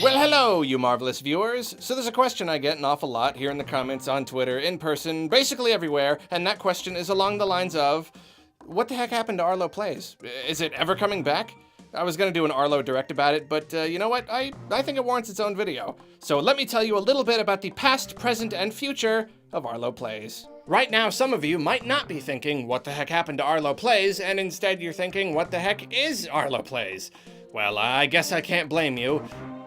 Well, hello, you marvelous viewers. So there's a question I get an awful lot here in the comments, on Twitter, in person, basically everywhere, and that question is along the lines of, what the heck happened to Arlo Plays? Is it ever coming back? I was gonna do an Arlo Direct about it, but you know what? I think it warrants its own video. So let me tell you a little bit about the past, present, and future of Arlo Plays. Right now, some of you might not be thinking, what the heck happened to Arlo Plays, and instead you're thinking, what the heck is Arlo Plays? Well, I guess I can't blame you,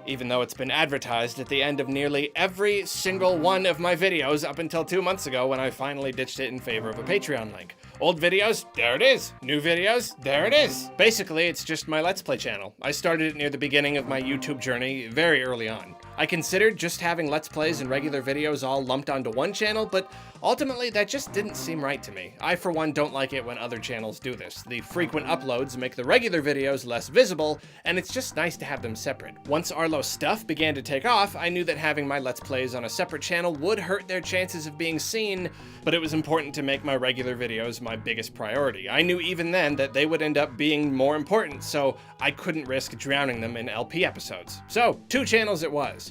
even though it's been advertised at the end of nearly every single one of my videos up until 2 months ago when I finally ditched it in favor of a Patreon link. Old videos, there it is. New videos, there it is. Basically, it's just my Let's Play channel. I started it near the beginning of my YouTube journey very early on. I considered just having Let's Plays and regular videos all lumped onto one channel, but ultimately that just didn't seem right to me. I, for one, don't like it when other channels do this. The frequent uploads make the regular videos less visible, and it's just nice to have them separate. Once Arlo's stuff began to take off, I knew that having my Let's Plays on a separate channel would hurt their chances of being seen, but it was important to make my regular videos my biggest priority. I knew even then that they would end up being more important, so I couldn't risk drowning them in LP episodes. So, 2 channels it was.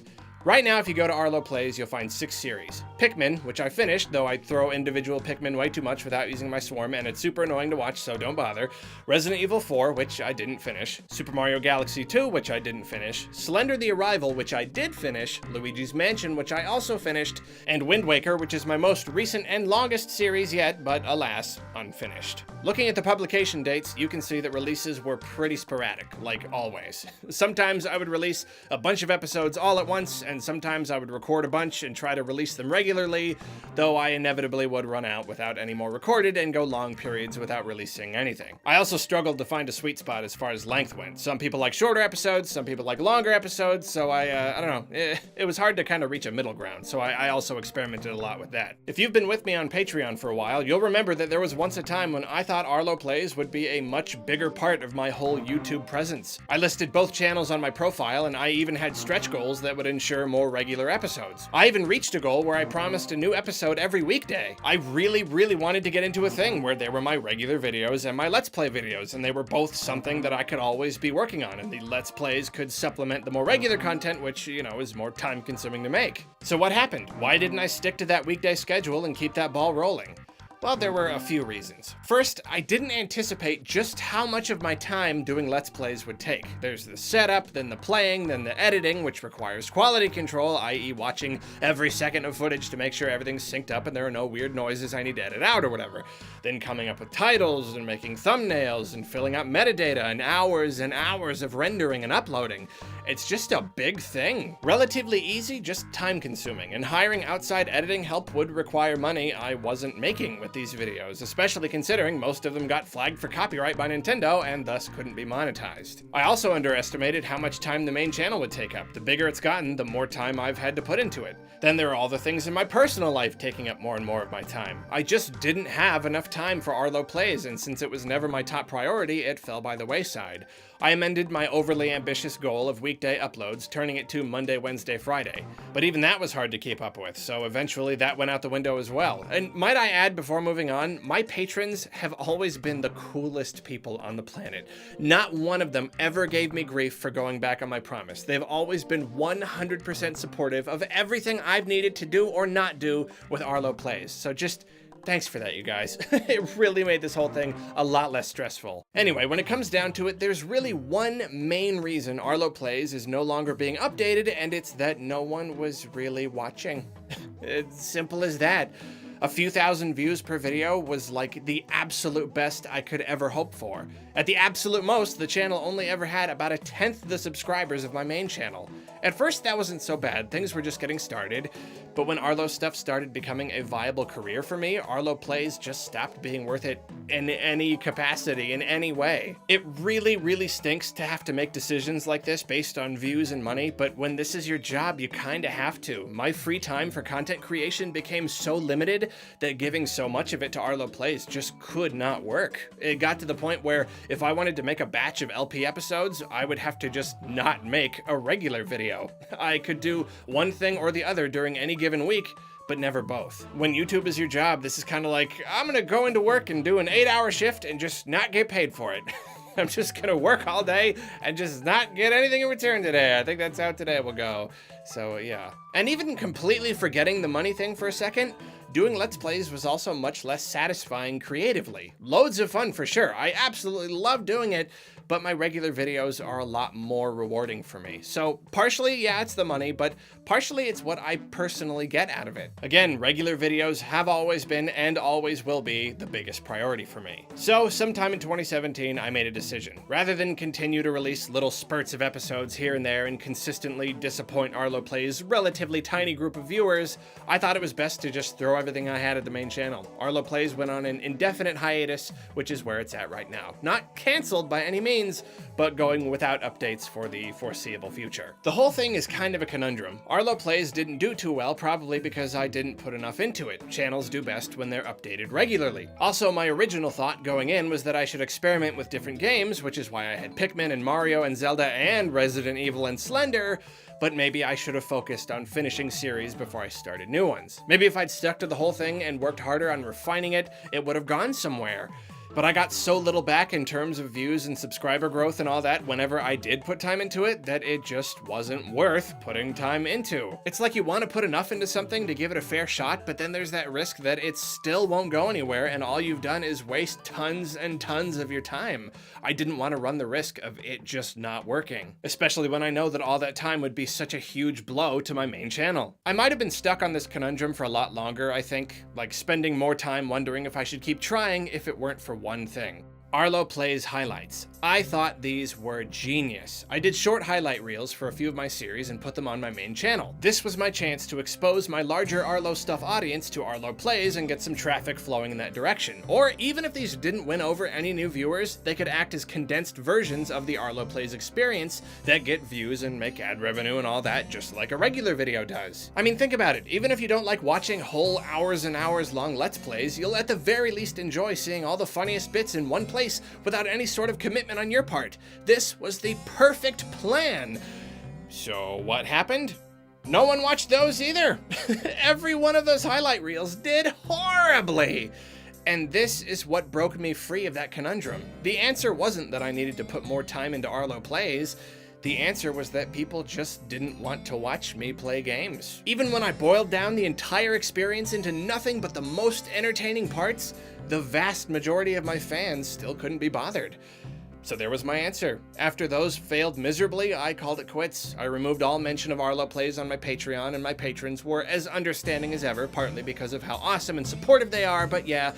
Right now, if you go to Arlo Plays, you'll find 6 series. Pikmin, which I finished, though I throw individual Pikmin way too much without using my swarm, and it's super annoying to watch, so don't bother. Resident Evil 4, which I didn't finish. Super Mario Galaxy 2, which I didn't finish. Slender the Arrival, which I did finish. Luigi's Mansion, which I also finished. And Wind Waker, which is my most recent and longest series yet, but alas, unfinished. Looking at the publication dates, you can see that releases were pretty sporadic, like always. Sometimes I would release a bunch of episodes all at once, and sometimes I would record a bunch and try to release them regularly, though I inevitably would run out without any more recorded and go long periods without releasing anything. I also struggled to find a sweet spot as far as length went. Some people like shorter episodes, some people like longer episodes, so I don't know, it was hard to kind of reach a middle ground, so I also experimented a lot with that. If you've been with me on Patreon for a while, you'll remember that there was once a time when I thought Arlo Plays would be a much bigger part of my whole YouTube presence. I listed both channels on my profile, and I even had stretch goals that would ensure more regular episodes. I even reached a goal where I promised a new episode every weekday. I really wanted to get into a thing where there were my regular videos and my Let's Play videos, and they were both something that I could always be working on, and the Let's Plays could supplement the more regular content, which, you know, is more time consuming to make. So what happened? Why didn't I stick to that weekday schedule and keep that ball rolling? Well, there were a few reasons. First, I didn't anticipate just how much of my time doing Let's Plays would take. There's the setup, then the playing, then the editing, which requires quality control, i.e. watching every second of footage to make sure everything's synced up and there are no weird noises I need to edit out or whatever. Then coming up with titles and making thumbnails and filling out metadata and hours of rendering and uploading. It's just a big thing. Relatively easy, just time consuming, and hiring outside editing help would require money I wasn't making with these videos, especially considering most of them got flagged for copyright by Nintendo and thus couldn't be monetized. I also underestimated how much time the main channel would take up. The bigger it's gotten, the more time I've had to put into it. Then there are all the things in my personal life taking up more and more of my time. I just didn't have enough time for Arlo Plays, and since it was never my top priority, it fell by the wayside. I amended my overly ambitious goal of weekday uploads, turning it to Monday, Wednesday, Friday. But even that was hard to keep up with, so eventually that went out the window as well. And might I add, before moving on, my patrons have always been the coolest people on the planet. Not one of them ever gave me grief for going back on my promise. They've always been 100% supportive of everything I've needed to do or not do with Arlo Plays. So just thanks for that, you guys. It really made this whole thing a lot less stressful. Anyway, when it comes down to it, there's really one main reason Arlo Plays is no longer being updated, and it's that no one was really watching. It's simple as that. A few thousand views per video was like the absolute best I could ever hope for. At the absolute most, the channel only ever had about 1/10 the subscribers of my main channel. At first, that wasn't so bad, things were just getting started, but when Arlo stuff started becoming a viable career for me, Arlo Plays just stopped being worth it in any capacity, in any way. It really stinks to have to make decisions like this based on views and money, but when this is your job, you kinda have to. My free time for content creation became so limited that giving so much of it to Arlo Plays just could not work. It got to the point where if I wanted to make a batch of LP episodes, I would have to just not make a regular video. I could do one thing or the other during any given week, but never both. When YouTube is your job, this is kind of like, I'm gonna go into work and do an 8-hour shift and just not get paid for it. I'm just gonna work all day and just not get anything in return today. I think that's how today will go. So yeah. And even completely forgetting the money thing for a second, doing Let's Plays was also much less satisfying creatively. Loads of fun for sure. I absolutely love doing it, but my regular videos are a lot more rewarding for me. So partially, yeah, it's the money, but partially it's what I personally get out of it. Again, regular videos have always been and always will be the biggest priority for me. So sometime in 2017, I made a decision. Rather than continue to release little spurts of episodes here and there and consistently disappoint Arlo Plays' relatively tiny group of viewers, I thought it was best to just throw everything I had at the main channel. Arlo Plays went on an indefinite hiatus, which is where it's at right now. Not canceled by any means, but going without updates for the foreseeable future. The whole thing is kind of a conundrum. Arlo Plays didn't do too well, probably because I didn't put enough into it. Channels do best when they're updated regularly. Also, my original thought going in was that I should experiment with different games, which is why I had Pikmin and Mario and Zelda and Resident Evil and Slender, but maybe I should have focused on finishing series before I started new ones. Maybe if I'd stuck to the whole thing and worked harder on refining it, it would have gone somewhere. But I got so little back in terms of views and subscriber growth and all that whenever I did put time into it that it just wasn't worth putting time into. It's like you want to put enough into something to give it a fair shot, but then there's that risk that it still won't go anywhere and all you've done is waste tons and tons of your time. I didn't want to run the risk of it just not working, especially when I know that all that time would be such a huge blow to my main channel. I might have been stuck on this conundrum for a lot longer, I think, like spending more time wondering if I should keep trying if it weren't for one thing. Arlo Plays highlights. I thought these were genius. I did short highlight reels for a few of my series and put them on my main channel. This was my chance to expose my larger Arlo Stuff audience to Arlo Plays and get some traffic flowing in that direction. Or even if these didn't win over any new viewers, they could act as condensed versions of the Arlo Plays experience that get views and make ad revenue and all that, just like a regular video does. I mean, think about it. Even if you don't like watching whole hours and hours long Let's Plays, you'll at the very least enjoy seeing all the funniest bits in one place without any sort of commitment on your part. This was the perfect plan. So what happened? No one watched those either. Every one of those highlight reels did horribly. And this is what broke me free of that conundrum. The answer wasn't that I needed to put more time into Arlo Plays. The answer was that people just didn't want to watch me play games. Even when I boiled down the entire experience into nothing but the most entertaining parts, the vast majority of my fans still couldn't be bothered. So there was my answer. After those failed miserably, I called it quits. I removed all mention of Arlo Plays on my Patreon, and my patrons were as understanding as ever, partly because of how awesome and supportive they are, but yeah,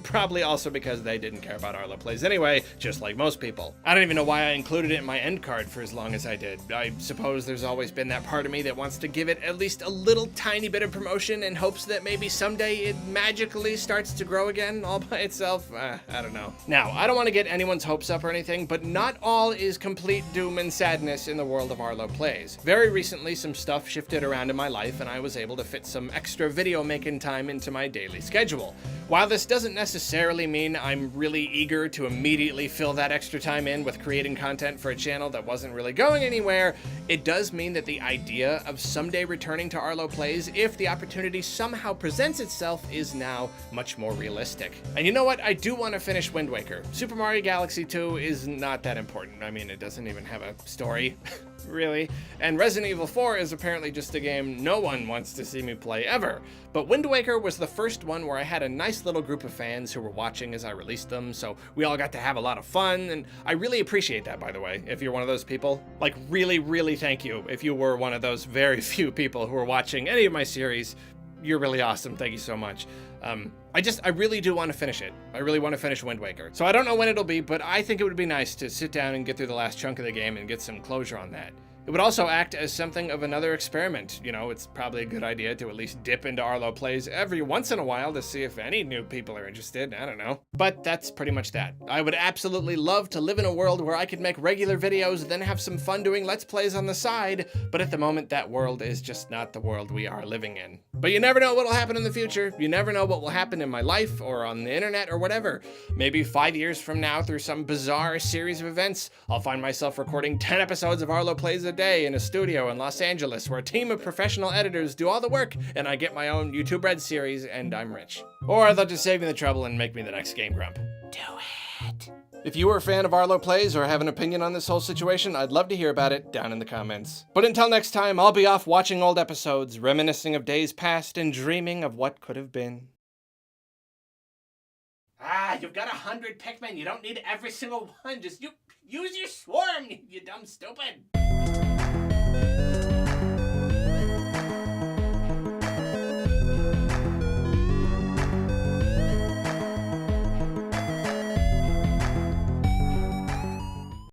probably also because they didn't care about Arlo Plays anyway, just like most people. I don't even know why I included it in my end card for as long as I did. I suppose there's always been that part of me that wants to give it at least a little tiny bit of promotion in hopes that maybe someday it magically starts to grow again all by itself. I don't know. Now, I don't want to get anyone's hopes up or anything, but not all is complete doom and sadness in the world of Arlo Plays. Very recently, some stuff shifted around in my life and I was able to fit some extra video making time into my daily schedule. While this doesn't necessarily mean I'm really eager to immediately fill that extra time in with creating content for a channel that wasn't really going anywhere, it does mean that the idea of someday returning to Arlo Plays, if the opportunity somehow presents itself, is now much more realistic. And you know what? I do want to finish Wind Waker. Super Mario Galaxy 2 is not that important. I mean, it doesn't even have a story, really. And Resident Evil 4 is apparently just a game no one wants to see me play ever. But Wind Waker was the first one where I had a nice little group of fans who were watching as I released them, so we all got to have a lot of fun, and I really appreciate that, by the way, if you're one of those people. Like, really, really thank you if you were one of those very few people who are watching any of my series. You're really awesome. Thank you so much. I really do want to finish it. I really want to finish Wind Waker. So I don't know when it'll be, but I think it would be nice to sit down and get through the last chunk of the game and get some closure on that. It would also act as something of another experiment. You know, it's probably a good idea to at least dip into Arlo Plays every once in a while to see if any new people are interested. I don't know. But that's pretty much that. I would absolutely love to live in a world where I could make regular videos, then have some fun doing Let's Plays on the side, but at the moment that world is just not the world we are living in. But you never know what will happen in the future. You never know what will happen in my life or on the internet or whatever. Maybe 5 years from now, through some bizarre series of events, I'll find myself recording 10 episodes of Arlo Plays a day in a studio in Los Angeles where a team of professional editors do all the work and I get my own YouTube Red series and I'm rich. Or they'll just save me the trouble and make me the next Game Grump. Do it. If you are a fan of Arlo Plays or have an opinion on this whole situation, I'd love to hear about it down in the comments. But until next time, I'll be off watching old episodes, reminiscing of days past, and dreaming of what could have been. Ah, you've got 100 Pikmin. You don't need every single one. Just use your swarm, you dumb stupid.